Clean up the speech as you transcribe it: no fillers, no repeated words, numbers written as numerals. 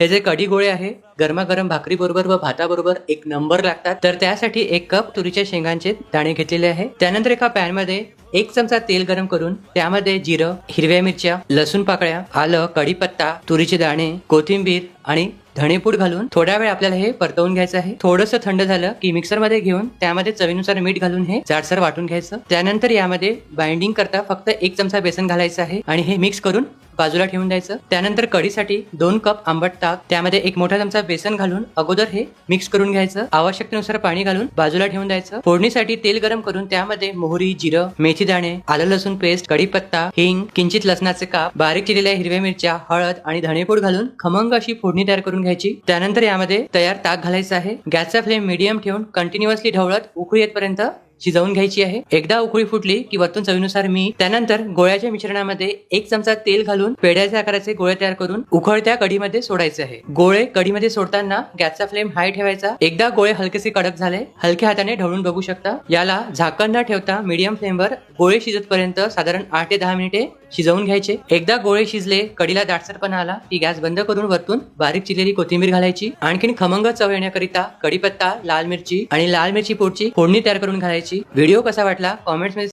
हे जे कढी गोळे आहे गरमागरम भाकरी बरोबर व भाताबरोबर एक नंबर लागतात। तर त्यासाठी 1 कप तुरीच्या शेंगांचे दाणे घेतलेले आहे। त्यानंतर एका पॅन मध्ये 1 चमचा तेल गरम करून त्यामध्ये जिरं, हिरव्या मिरच्या, लसूण पाकळ्या, आलं, कढीपत्ता, तुरीचे दाणे, कोथिंबीर आणि धणेपूड घालून थोडा वेळ आपल्याला हे परतवून घ्यायचं आहे। थोडंसं थंड झालं की मिक्सर मध्ये घेऊन त्यामध्ये चवीनुसार मीठ घालून हे जाडसर वाटून घ्यायचं। त्यानंतर यामध्ये बाइंडिंग करता फक्त 1 चमचा बेसन घालायचं आहे आणि हे मिक्स करून बाजूला ठेवून द्यायचं। त्यानंतर कढीसाठी 2 कप आंबट ताक, त्यामध्ये 1 मोठा चमचा बेसन घालून अगोदर हे मिक्स करून घ्यायचं। आवश्यकतेनुसार पाणी घालून बाजूला ठेवून द्यायचं। फोडणीसाठी तेल गरम करून त्यामध्ये मोहरी, जिरं, मेथी दाणे, आलं लसूण पेस्ट, कढीपत्ता, हिंग, किंचित लसणाचे काप, बारीक चिरलेल्या हिरव्या मिरच्या, हळद आणि धणेपूड घालून खमंग अशी फोडणी तयार करून घ्यायची। त्यानंतर यामध्ये तयार ताक घालायचं आहे। गॅसचा फ्लेम मीडियम ठेवून कंटिन्युअसली ढवळत उकळी येतपर्यंत शिजवून घ्यायची आहे। एकदा उकळी फुटली की वरतून चवीनुसार मीठ, त्यानंतर गोळ्याच्या मिश्रणामध्ये 1 चमचा तेल घालून पेढ्याच्या आकाराचे गोळे तयार करून उकळत्या कढीमध्ये सोडायचे आहे। गोळे कढीमध्ये सोडताना गॅसचा फ्लेम हाय ठेवायचा। एकदा गोळे हलकेसे कडक झाले, हलक्या हाताने ढवळून बघू शकता। याला झाकण न ठेवता मीडियम फ्लेमवर गोळे शिजतपर्यंत साधारण 8 ते 10 मिनिटे शिजवून घ्यायचे। एकदा गोळे शिजले, कढीला दाटसरपणा आला की गॅस बंद करून वरतून बारीक चिरलेली कोथिंबीर घालायची। आणखीन खमंग चव येण्याकरिता कढीपत्ता, लाल मिरची आणि लाल मिरची पूडची फोडणी तयार करून घालायची। व्हिडिओ कसा वाटला कॉमेंट्स मध्ये